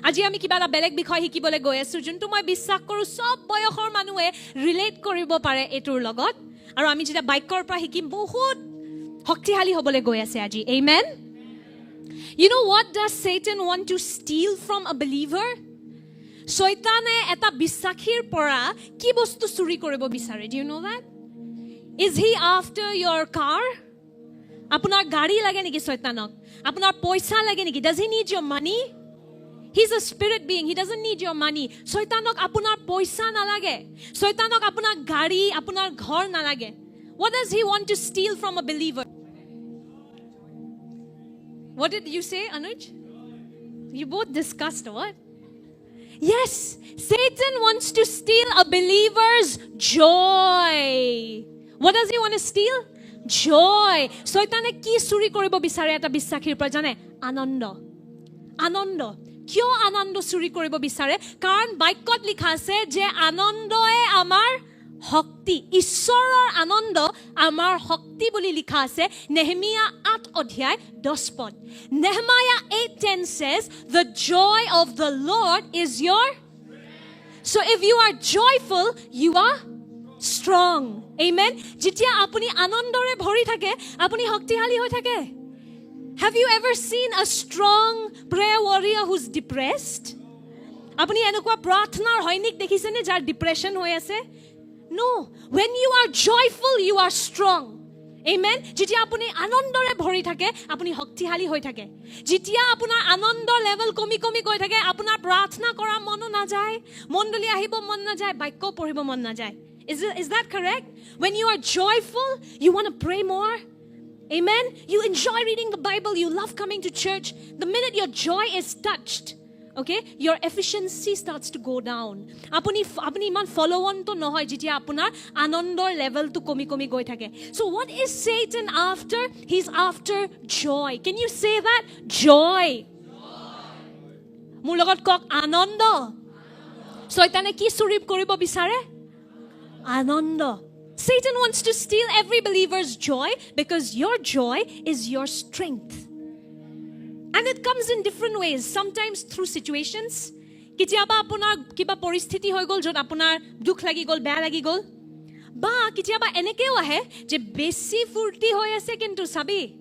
আজি আমি কিবা এটা বেলেগ বিষয় শিকিবলৈ গৈ আছো যোনটো মই বিশ্বাস কৰো সব বয়সৰ মানুহে ৰিলেট কৰিব পাৰে এটোৰ লগত আৰু আমি যেতিয়া বাক্যৰ পৰা শিকিম বহুত শক্তিশালী হ'বলৈ গৈ আছে আজি আমেন You know what does Satan want to steal from a believer? শয়তানে এটা বিশ্বাসীৰ পৰা কি বস্তু চুৰি কৰিব বিচাৰে Do you know that? Is he after your car? আপোনাৰ গাড়ী লাগে নেকি শয়তানক আপোনাৰ পইচা লাগে নেকি Does he need your money? He's a spirit being. He doesn't need your money. শয়তানক আপোনাৰ পইচা নালাগে শয়তানক আপোনাৰ গাড়ী আপোনাৰ ঘৰ নালাগে What does he want to steal from a believer? What did you say, Anuj? You both discussed what? Yes, Satan wants to steal a believer's joy. What does he want to steal? Joy. শয়তানে কি চুৰি কৰিব বিচাৰে এটা বিশ্বাসীৰ পৰা জানে আনন্দ আনন্দ কিয় আনন্দ চুৰি কৰিব বিচাৰে কাৰণ বাক্যত লিখা আছে যে আনন্দই আমাৰ শক্তি ঈশ্বৰৰ আনন্দ আমাৰ শক্তি বুলি লিখা আছে নেহমিয়া 8 অধ্যায় 10 পদ Nehemiah 8:10 says the joy of the Lord is your So if you are joyful you are strong amen যেতিয়া আপুনি আনন্দৰে ভৰি থাকে আপুনি শক্তিশালী হৈ থাকে Have you ever seen a strong prayer warrior who's depressed? আপুনি এনেকুৱা প্ৰাৰ্থনাৰ হৈনিক দেখিছেনে যাৰ ডিপ্ৰেছন হৈ আছে No, when you are joyful, you are strong. Amen. যেতিয়া আপুনি আনন্দৰে ভৰি থাকে, আপুনি শক্তিশালী হৈ থাকে। যেতিয়া আপোনাৰ আনন্দ লেভেল কমি কমি গৈ থাকে, আপোনাৰ প্ৰাৰ্থনা কৰা মন নাযায়, মণ্ডলী আহিব মন নাযায়, বাক্য পঢ়িব মন নাযায়। Is that correct? When you are joyful, you want to pray more. Amen. You enjoy reading the Bible, you love coming to church. The minute your joy is touched, okay, your efficiency starts to go down apuni iman follow on to nohoy jitia apunar anondor level to komi komi goi thake so what is Satan after he's after joy can you say that joy mur logot kok anondo শয়তানে কি চুৰি কৰিব বিচাৰে anondo Satan wants to steal every believer's joy because your joy is your strength And it comes in different ways. Sometimes through situations. Kitiaba apunar kiba poristiti hoy gol jot apunar dukh lagi gol beya lagi gol. Ba kitiaba enekeo ahe je besi furti hoy ase kintu sabi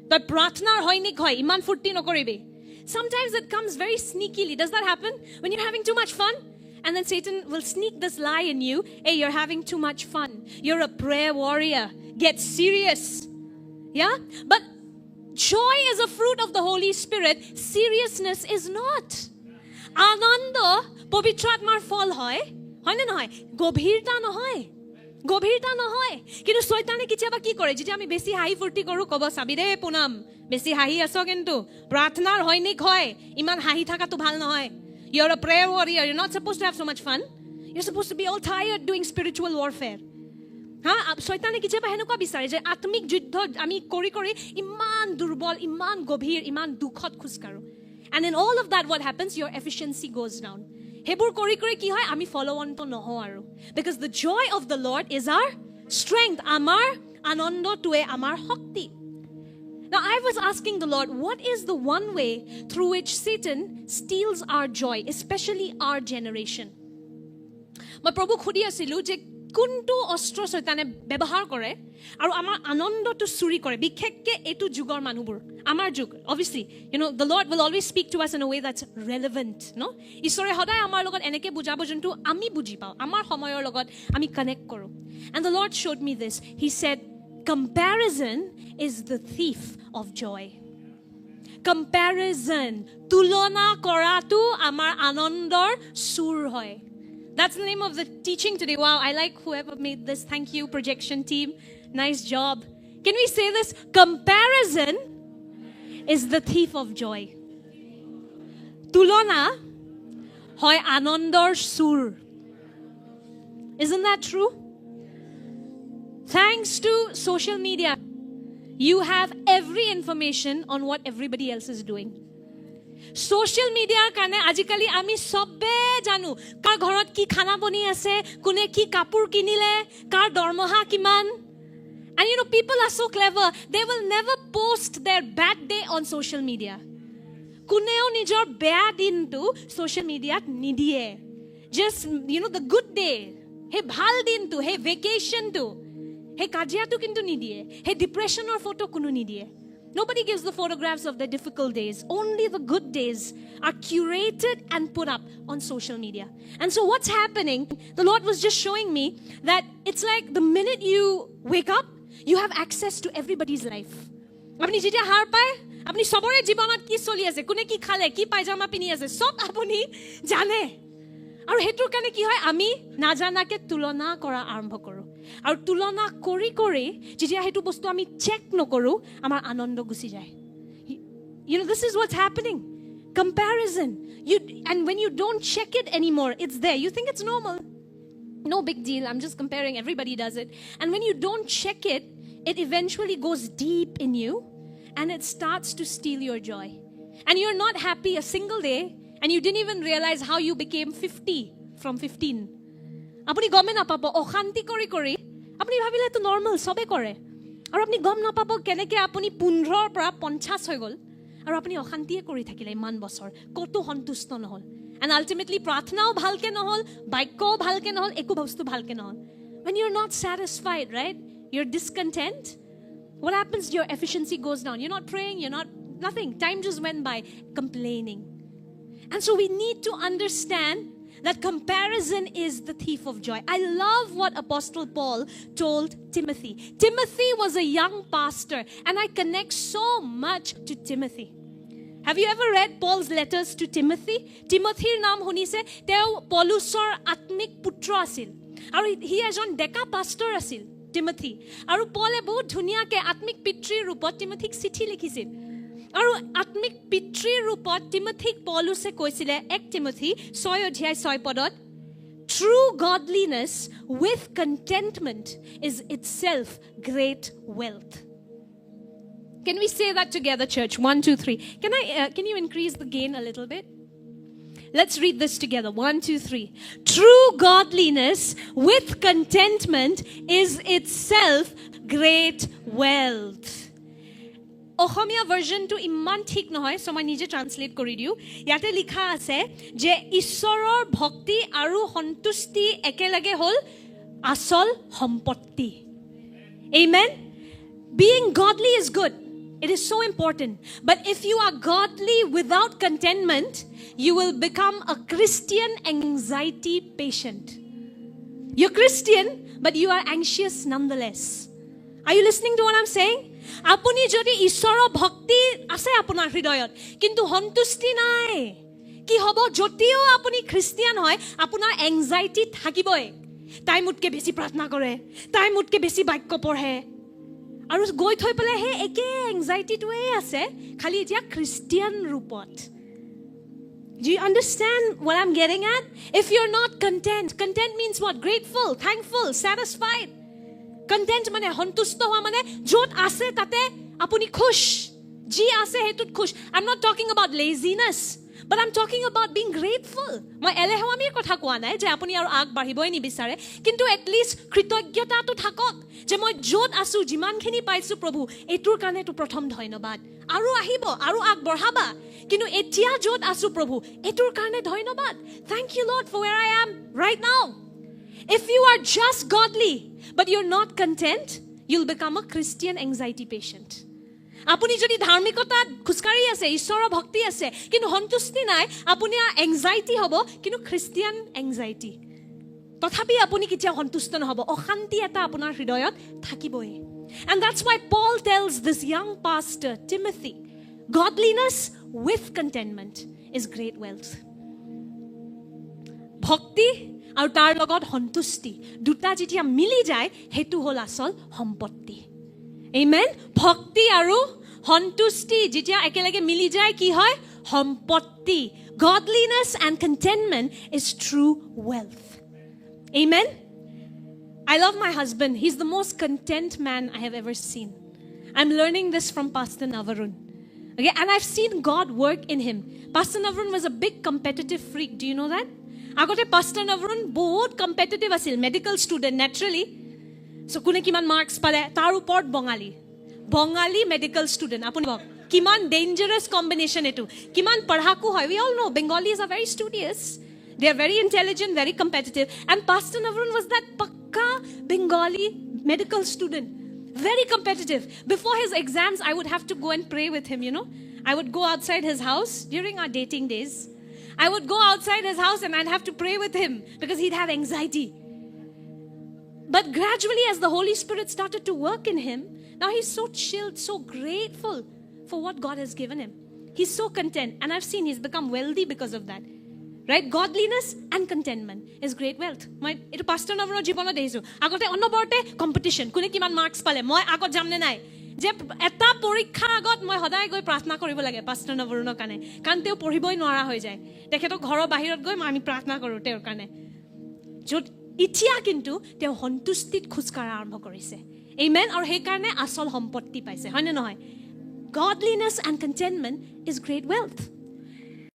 toy prarthnar hoinik hoy iman furti nokoribi. Sometimes it comes very sneakily. Does that happen when you're having too much fun? And then Satan will sneak this lie in you. Hey, you're having too much fun. You're a prayer warrior. Get serious. Yeah? But Joy is a fruit of the Holy Spirit. Seriousness is not. Ananda পবিত্ৰ আত্মাৰ ফল হয় হয়নে নহয় গভীৰতা নহয় কিন্তু শয়তানে কিবা কি কৰে যেতিয়া আমি বেছি হাঁহি ফুৰ্তি কৰো কব চাবি দে পুনাম বেছি হাঁহি আছো কিন্তু প্ৰাৰ্থনাৰ হৈনিক হয় ইমান হাঁহি থাকাটো ভাল নহয় You're a prayer warrior. You're not supposed to have so much fun. You're supposed to be all tired doing spiritual warfare. শয়তানে কিবা হেনেকুৱা বিচাৰে যে আত্মিক যুদ্ধ আমি কৰি কৰি ইমান দুৰ্বল ইমান গভীৰ ইমান দুখত খুজকাৰো and in all of that what happens your efficiency goes down হেবোৰ কৰি কৰি কি হয় আমি ফলো অন তো নহও আৰু because the joy of the Lord is our strength আমাৰ আনন্দটোৱে আমাৰ শক্তি Now I was asking the Lord what is the one way through which Satan steals our joy especially our generation মই প্ৰভু খুদি আছিলো যে কোনটো অস্ত্ৰ শয়তানে ব্যৱহাৰ কৰে আৰু আমাৰ আনন্দটো চুৰি কৰে বিশেষকে এটো যুগৰ মানুহবোৰ আমাৰ যুগ obviously you know the Lord will always speak to us in a way that's relevant no ঈশ্বৰে সদায় আমাৰ লগত এনেকে বুজাব যোনটো আমি বুজি পাও আমাৰ সময়ৰ লগত আমি কানেক্ট কৰো and the Lord showed me this he said comparison is the thief of joy comparison তুলনা কৰাটো আমাৰ আনন্দৰ চুৰ হয় That's the name of the teaching today. Wow, I like whoever made this. Thank you, projection team. Nice job. Can we say this? Comparison is the thief of joy. Tulona hoy anondor sur. Isn't that true? Thanks to social media, you have every information on what everybody else is doing. Social media কাৰণে আজিকালি আমি সবে জানো কাৰ ঘৰত কি খানা বনি আছে কোনে কি কাপোৰ কিনিলে কাৰ দৰমহা কিমান and you know people are so clever they will never post their bad day on social media কোনেও নিজৰ বেয়া দিনটো সোশ্যাল মিডিয়াত নিদিয়ে just the good day হে ভাল দিনটো হে ভেকেশনটো হে কাজিয়াটো কিন্তু নিদিয়ে হে ডিপ্ৰেছনৰ ফটো কোনো নিদিয়ে Nobody gives the photographs of the difficult days. Only the good days are curated and put up on social media. And so what's happening, the Lord was just showing me that it's like the minute you wake up, you have access to everybody's life. Apni jitya har pae, apni sobore jibanot ki choli ase, kune ki khale, ki pajama pini ase, sob apuni jane. আৰু হেতুৰ কাৰণে কি হয় আমি নাজানাকে তুলনা কৰা আৰম্ভ কৰোঁ আৰু তুলনা কৰি কৰি যেতিয়া হেতু বস্তু আমি চেক নকৰোঁ আমাৰ আনন্দ গুচি যায় this is what's happening comparison and when you don't check it anymore it's there you think it's normal no big deal I'm just comparing everybody does it and when you don't check it it eventually goes deep in you and it starts to steal your joy and you're not happy a single day and you didn't even realize how you became 50 from 15 apuni gome na pabo okhanti kori kori apuni bhabile to normal sobe kore aru apni gom na pabo keneke apuni 15 pra 50 hoy gol aru apuni okhanti kori thakile iman bosor koto santusto নহল and ultimately prathnao bhalke নহল baikko bhalke নহল eku bostu bhalke নহল when you're not satisfied right you're discontent what happens your efficiency goes down you're not praying you're not nothing time just went by complaining. And so we need to understand that comparison is the thief of joy. I love what Apostle Paul told Timothy. Timothy was a young pastor, and I connect so much to Timothy. Have you ever read Paul's letters to Timothy? Timothyৰ নাম শুনিছে তেওঁ পৌলুসৰ আত্মিক পুত্ৰ আছিল আৰু হি এজন ডেকা পাস্তৰ আছিল Timothy আৰু পলে বহুত ধুনিয়াকে আত্মিক পিতৃৰ ৰূপত Timothyক চিঠি লিখিছিল আৰু আত্মিক পিতৃৰ ৰূপত Timothyক পৌলুসে কৈছিলে 1 Timothy 6 অধ্যায় 6 পদত True godliness with contentment is itself great wealth. Can we say that together, church? 1, 2, 3. Can you increase the gain a little bit? Let's read this together. 1, 2, 3. True godliness with contentment is itself great wealth. অসমীয়া ভাৰ্জনটো ইমান ঠিক নহয় so মই নিজে translate কৰি দিও ইয়াতে লিখা আছে যে ঈশ্বৰৰ ভক্তি আৰু সন্তুষ্টি একেলগে হল আসল সম্পত্তি amen being godly is good it is so important but if you are godly without contentment you will become a Christian anxiety patient you're Christian but you are anxious nonetheless are you listening to what I'm saying আপুনি যদি ঈশ্বৰৰ ভক্তি আছে আপোনাৰ হৃদয়ত কিন্তু সন্তুষ্টি নাই কি হ'ব যদিও আপুনি খ্ৰীষ্টিয়ান হয় আপোনাৰ এংজাইটি থাকিবই তাই মুটকে বেছি প্ৰাৰ্থনা কৰে তাই মুটকে বেছি বাক্য পঢ়ে আৰু গৈ থৈ পেলাই হে একে এংজাইটিটোৱে আছে খালি এতিয়া খ্ৰীষ্টিয়ান ৰূপত Do you understand what I'm getting at? If you're not content, content means what? Grateful, thankful, satisfied. Content mane hontusto howa mane jot ase tate apuni khush ji ase hetut khush I'm not talking about laziness but I'm talking about being grateful moi elehawami kotha koa nai je apuni aru ag bahiboi ni bisare kintu at least kritoggyata to thakok je moi jot asu jiman khini paisu prabhu etur kane to prothom dhonobad aru ahibo aru ag borhaba kintu etia jot asu prabhu etur kane dhonobad thank you Lord for where I am right now if you are just godly but you're not content you'll become a Christian anxiety patient apuni jodi dharmikota khuskari ase ishora bhakti ase kintu hontusti nai apuni anxiety hobo kintu Christian anxiety tothapi apuni kitia hontusto nohobo okhanti eta apunar hridoyot thakiboi and that's why Paul tells this young pastor Timothy godliness with contentment is great wealth bhakti আৰু তাৰ লগত সন্তুষ্টি দুটা যেতিয়া মিলি যায় হেতু হল আসল সম্পত্তি আমেন ভক্তি আৰু সন্তুষ্টি যেতিয়া একেলগে মিলি যায় কি হয় সম্পত্তি godliness and contentment is true wealth amen I love my husband he's the most content man I have ever seen I'm learning this from Pastor Navarun okay and I've seen God work in him Pastor Navarun was a big competitive freak do you know that agote Pastor Navarun bahut competitive asil medical student naturally so kune kiman marks pale tar upor bongali medical student apuni কিমান dangerous combination এইটো কিমান পঢ়াকু হয় we all know Bengalis are very studious they are very intelligent very competitive and Pastor Navarun was that pakka Bengali medical student very competitive before his exams I would have to go and pray with him you know I would go outside his house during our dating days I would go outside his house and I'd have to pray with him because he'd have anxiety but gradually as the Holy Spirit started to work in him now he's so chilled so grateful for what God has given him he's so content and I've seen he's become wealthy because of that right godliness and contentment is great wealth my etu pastor navar jibono deisu agote onnoborte competition kune kiman marks pale moi agot jamne nai je eta porikhar agot moi hoday goi prarthna koribo lage pastor navarunor kane kan teo poriboi nwara hoy jay dekheto ghoro bahirot goi ami prarthna koru teor kane jot itia kintu teo hontustit khuskara arambho korise amen aur he karone asol sampotti paise hoy na noy godliness and contentment is great wealth